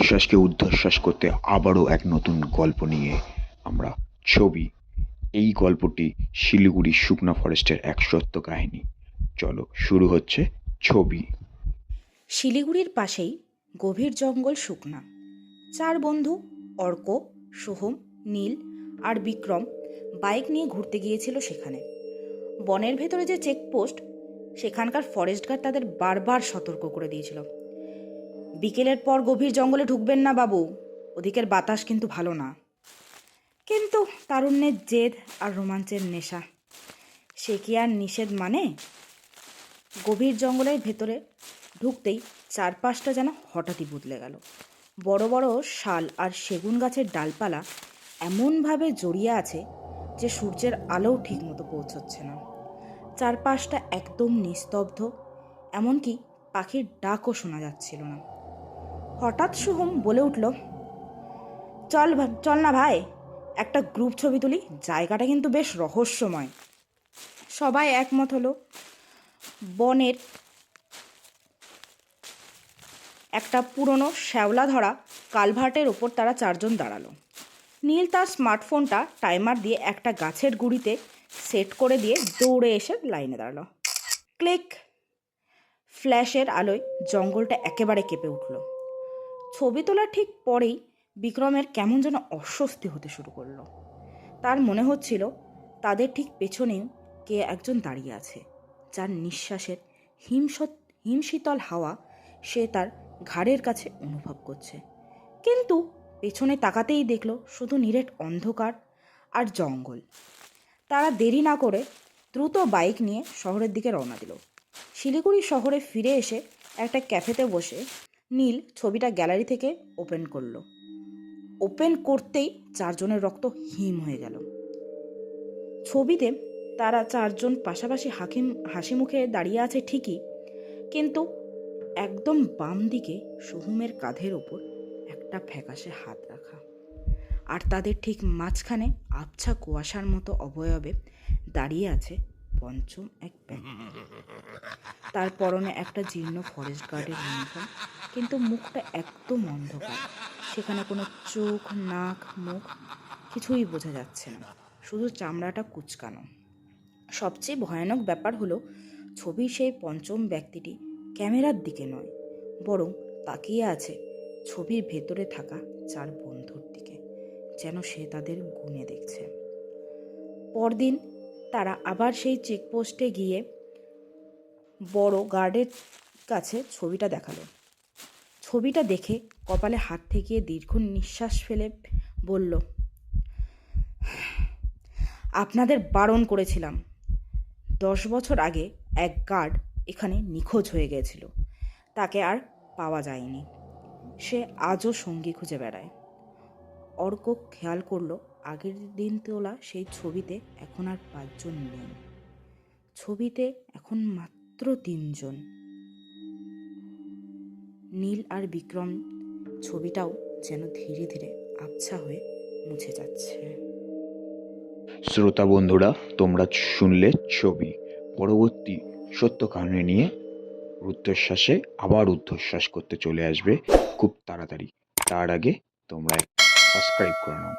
রুদ্ধশ্বাসকে ঊর্ধ্বশ্বাস করতে আবারও এক নতুন গল্প নিয়ে আমরা ছবি। এই গল্পটি শিলিগুড়ি শুকনা ফরেস্টের এক সত্য কাহিনী। চলো শুরু হচ্ছে ছবি। শিলিগুড়ির পাশেই গভীর জঙ্গল শুকনা। চার বন্ধু অর্ক, সোহম, নীল আর বিক্রম বাইক নিয়ে ঘুরতে গিয়েছিল সেখানে। বনের ভেতরে যে চেকপোস্ট, সেখানকার ফরেস্ট গার্ড তাদের বারবার সতর্ক করে দিয়েছিল, বিকেলের পর গভীর জঙ্গলে ঢুকবেন না বাবু, ওদিকের বাতাস কিন্তু ভালো না। কিন্তু তারুণ্যের জেদ আর রোমাঞ্চের নেশা, সে কি আর নিষেধ মানে? গভীর জঙ্গলের ভেতরে ঢুকতেই চারপাশটা যেন হঠাৎই বদলে গেল। বড় বড় শাল আর সেগুন গাছের ডালপালা এমনভাবে জড়িয়ে আছে যে সূর্যের আলোও ঠিকমতো পৌঁছচ্ছে না। চারপাশটা একদম নিস্তব্ধ, এমনকি পাখির ডাকও শোনা যাচ্ছিল না। হঠাৎ সোহম বলে উঠল, চল না ভাই, একটা গ্রুপ ছবি তুলি, জায়গাটা কিন্তু বেশ রহস্যময়। সবাই একমত হলো। বনের একটা পুরনো শ্যাওলা ধরা কালভার্টের ওপর তারা চারজন দাঁড়ালো। নীল তার স্মার্টফোনটা টাইমার দিয়ে একটা গাছের গুঁড়িতে সেট করে দিয়ে দৌড়ে এসে লাইনে দাঁড়ালো। ক্লিক! ফ্ল্যাশের আলোয় জঙ্গলটা একেবারে কেঁপে উঠল। ছবি তোলার ঠিক পরেই বিক্রমের কেমন যেন অস্বস্তি হতে শুরু করলো। তার মনে হচ্ছিল তাদের ঠিক পেছনেও কে একজন দাঁড়িয়ে আছে, যার নিঃশ্বাসের হিমশীতল হাওয়া সে তার ঘাড়ের কাছে অনুভব করছে। কিন্তু পেছনে তাকাতেই দেখল শুধু নিরেট অন্ধকার আর জঙ্গল। তারা দেরি না করে দ্রুত বাইক নিয়ে শহরের দিকে রওনা দিল। শিলিগুড়ি শহরে ফিরে এসে একটা ক্যাফেতে বসে নীল ছবিটা গ্যালারি থেকে ওপেন করতেই চারজনের রক্ত হিম হয়ে গেল। ছবিতে তারা চারজন পাশাপাশি হাসি মুখে দাঁড়িয়ে আছে ঠিকই, কিন্তু একদম বাম দিকে সোহমের কাঁধের ওপর একটা ফ্যাকাশে হাত রাখা, আর তাদের ঠিক মাঝখানে আবছা কুয়াশার মতো অবয়বে দাঁড়িয়ে আছে পঞ্চম এক ব্যক্তি। তার পরনে একটা জীর্ণ ফরেস্ট গার্ডের ইউনিফর্ম, কিন্তু মুখটা একদম অন্ধকার। সেখানে কোনো চোখ, নাক, মুখ কিছুই বোঝা যাচ্ছে না, শুধু চামড়াটা কুঁচকানো। সবচেয়ে ভয়ানক ব্যাপার হলো, ছবির সেই পঞ্চম ব্যক্তিটি ক্যামেরার দিকে নয়, বরং তাকিয়ে আছে ছবির ভেতরে থাকা চার বন্ধুর দিকে, যেন সে তাদের গুণে দেখছে। পরদিন তারা আবার সেই চেকপোস্টে গিয়ে বড় গার্ডের কাছে ছবিটা দেখালো। ছবিটা দেখে কপালে হাত ঠেকিয়ে দীর্ঘ নিঃশ্বাস ফেলে বলল, আপনাদের বারণ করেছিলাম। 10 বছর আগে এক গার্ড এখানে নিখোঁজ হয়ে গেছিল, তাকে আর পাওয়া যায়নি। সে আজও সঙ্গী খুঁজে বেড়ায়। অর্ক খেয়াল করলো আগের দিন তোলা সেই ছবিতে এখন আর 5 জন নেই, ছবিতে এখন মাত্র 3 জন। নীল আর বিক্রম ছবিটাও যেন ধীরে ধীরে আবছা হয়ে মুছে যাচ্ছে। শ্রোতা বন্ধুরা, তোমরা শুনলে ছবি। পরবর্তী সত্য কাহিনী নিয়ে রুদ্ধশ্বাসে আবার ঊর্ধ্বশ্বাস করতে চলে আসবে খুব তাড়াতাড়ি। তার আগে তোমরা সাবস্ক্রাইব করে নাও।